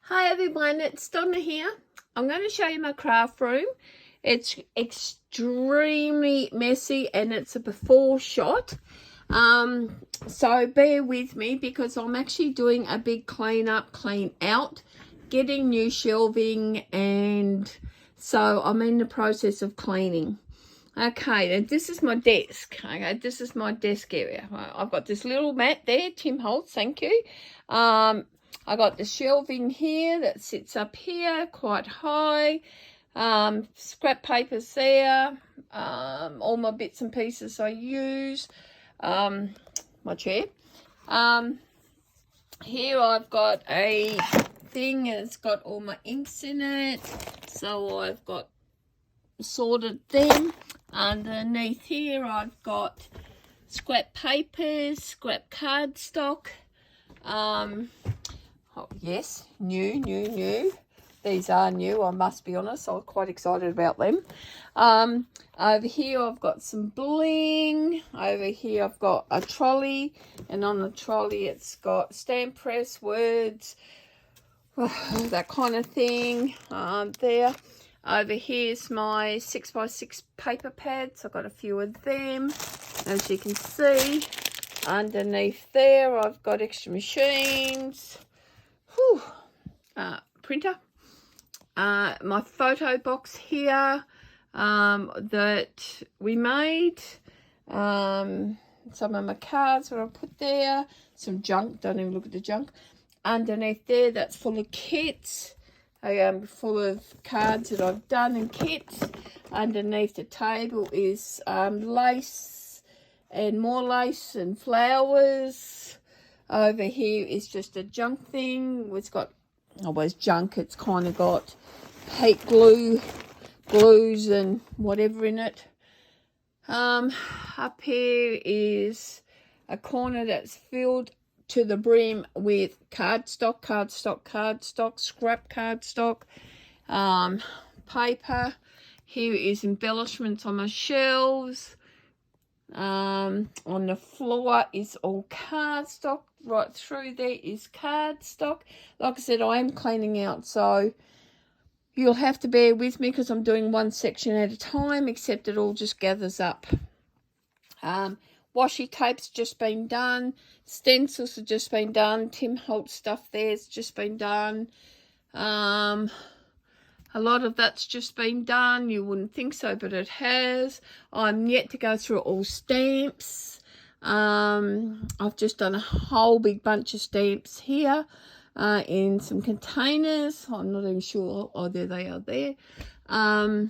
Hi everyone, it's Donna here. I'm going to show you my craft room. It's extremely messy and it's a before shot. So bear with me because I'm actually doing a big clean up, clean out, getting new shelving, and so I'm in the process of cleaning. Okay, and this is my desk. Okay, this is my desk area. I've got this little mat there, Tim Holtz, thank you. I got the shelving here that sits up here quite high. Scrap papers there. All my bits and pieces I use. My chair. Here I've got a thing that's got all my inks in it. So I've got sorted them. Underneath here I've got scrap papers, scrap cardstock. Oh, yes, new. These are new, I must be honest. I'm quite excited about them. Over here I've got some bling. Over here I've got a trolley. And on the trolley it's got stamp press, words, that kind of thing. There. Over here's my 6x6 paper pads. I've got a few of them, as you can see. Underneath there I've got extra machines. Printer, my photo box here that we made, some of my cards that I put there, some junk, don't even look at the junk. Underneath there, that's full of kits, full of cards that I've done and kits. Underneath the table is lace and more lace and flowers. Over here is just a junk thing. It's got always junk. It's kind of got heat glues and whatever in it. Up here is a corner that's filled to the brim with cardstock, scrap cardstock, paper. Here is embellishments on my shelves. On the floor is all cardstock. Right through there is cardstock. Like I said, I am cleaning out, so you'll have to bear with me because I'm doing one section at a time, except it all just gathers up. Washi tape's just been done. Stencils have just been done. Tim Holtz stuff there's just been done. A lot of that's just been done. You wouldn't think so, but it has. I'm yet to go through all stamps. I've just done a whole big bunch of stamps here in some containers. I'm not even sure. Oh, there they are there. I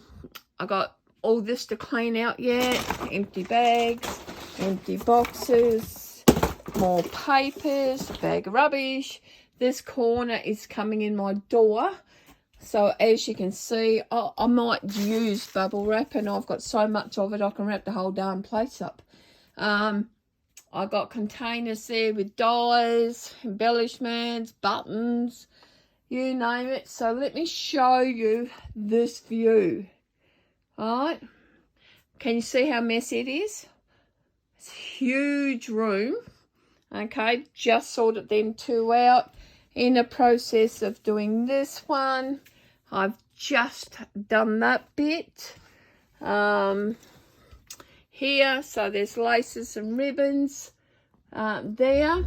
got all this to clean out yet. Empty bags, empty boxes, more papers, bag of rubbish. This corner is coming in my door. So as you can see, I might use bubble wrap, and I've got so much of it I can wrap the whole darn place up. I got containers there with dies, embellishments, buttons, you name it. So let me show you this view. Alright, can you see how messy it is? It's a huge room. Okay, just sorted them two out. In the process of doing this one, I've just done that bit. Here, so there's laces and ribbons there.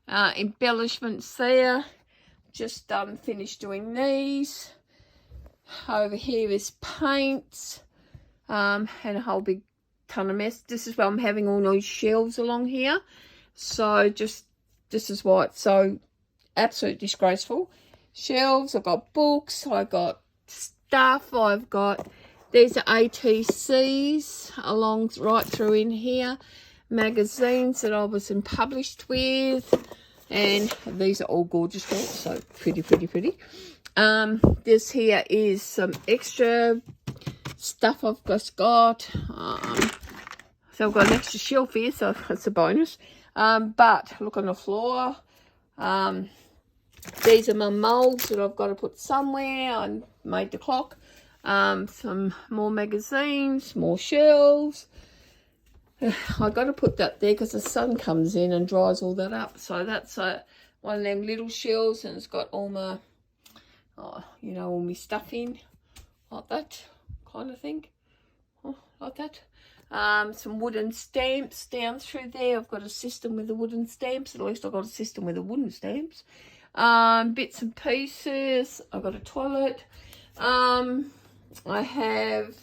Embellishments there. Just finished doing these. Over here is paints and a whole big ton of mess. This is why I'm having all those shelves along here. So this is why it's so absolutely disgraceful. Shelves, I've got books, I've got stuff, I've got, these are ATCs along right through in here, magazines that I was published with, and these are all gorgeous books, so pretty. This here is some extra stuff I've just got. So I've got an extra shelf here, so that's a bonus. But look on the floor. These are my molds that I've got to put somewhere. I made the clock. Some more magazines, more shelves. I got to put that there because the sun comes in and dries all that up. So that's one of them little shelves, and it's got all my you know, all my stuff in, like that kind of thing. Like that. Some wooden stamps down through there. I've got a system with the wooden stamps. At least I've got a system with the wooden stamps. Bits and pieces. I've got a toilet. I have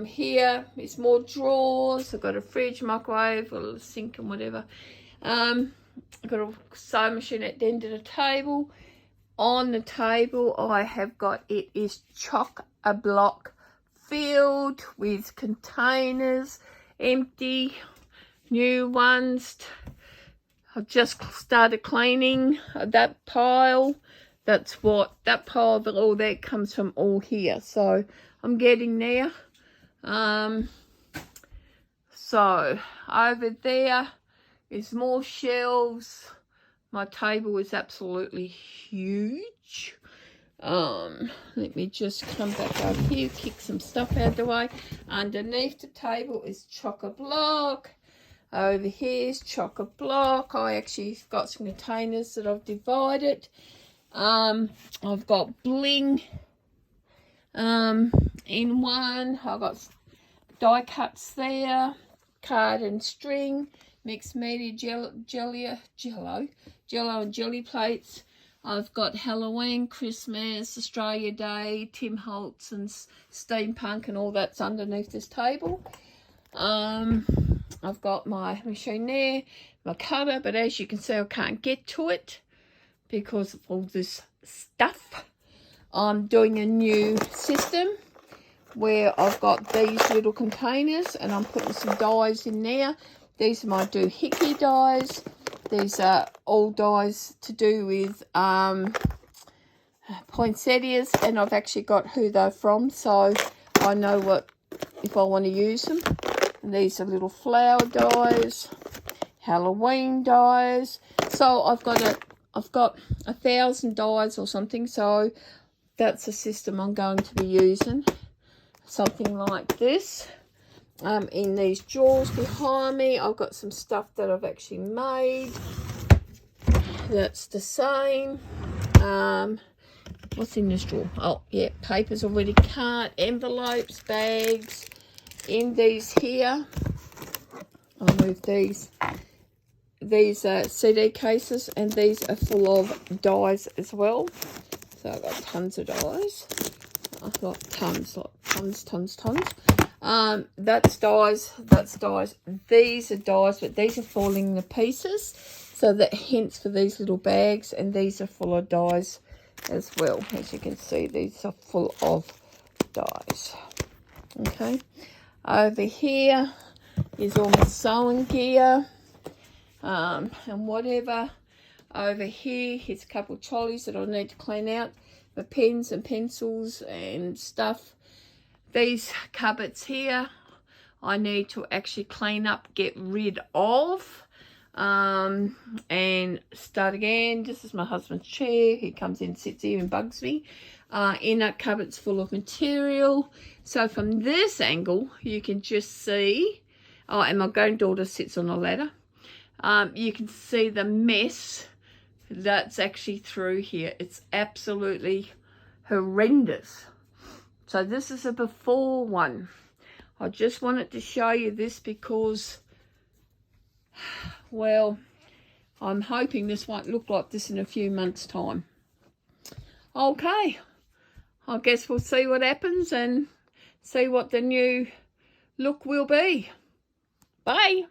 here is more drawers. I've got a fridge, microwave, or a sink and whatever. I've got a sewing machine at the end of the table. On the table I have got, it is chock-a-block filled with containers, empty, new ones. I've just started cleaning that pile. That's what that pile of all that comes from, all here. So I'm getting there. So over there is more shelves. My table is absolutely huge. Let me just come back over here, kick some stuff out of the way. Underneath the table is chock-a-block. Over here is chock-a-block. I actually got some containers that I've divided. I've got bling in one. I've got die cuts there, card and string, mixed media, jello and jelly plates. I've got Halloween, Christmas, Australia Day, Tim Holtz and steampunk, and all that's underneath this table. I've got my machine there, my cutter, but as you can see I can't get to it because of all this stuff. I'm doing a new system where I've got these little containers and I'm putting some dies in there. These are my doohickey dies. These are all dies to do with poinsettias, and I've actually got who they're from, so I know what, if I want to use them. And these are little flower dies, Halloween dies. So I've got 1,000 dies or something, so that's a system I'm going to be using. Something like this. In these drawers behind me, I've got some stuff that I've actually made. That's the same. What's in this drawer? Oh, yeah, papers already cut, envelopes, bags. In these here, I'll move these. These are CD cases, and these are full of dies as well. So I've got tons of dies. I've got tons. That's dies, these are dies, but these are falling to pieces, so that hence for these little bags, and these are full of dies as well. As you can see, these are full of dies. Okay, over here is all my sewing gear and whatever. Over here is a couple of trolleys that I need to clean out, my pens and pencils and stuff. These cupboards here, I need to actually clean up, get rid of, and start again. This is my husband's chair. He comes in, sits here and bugs me. In that cupboard's full of material. So from this angle, you can just see, oh, and my granddaughter sits on a ladder. You can see the mess that's actually through here. It's absolutely horrendous. So this is a before one. I just wanted to show you this because, well, I'm hoping this won't look like this in a few months' time. Okay, I guess we'll see what happens and see what the new look will be. Bye.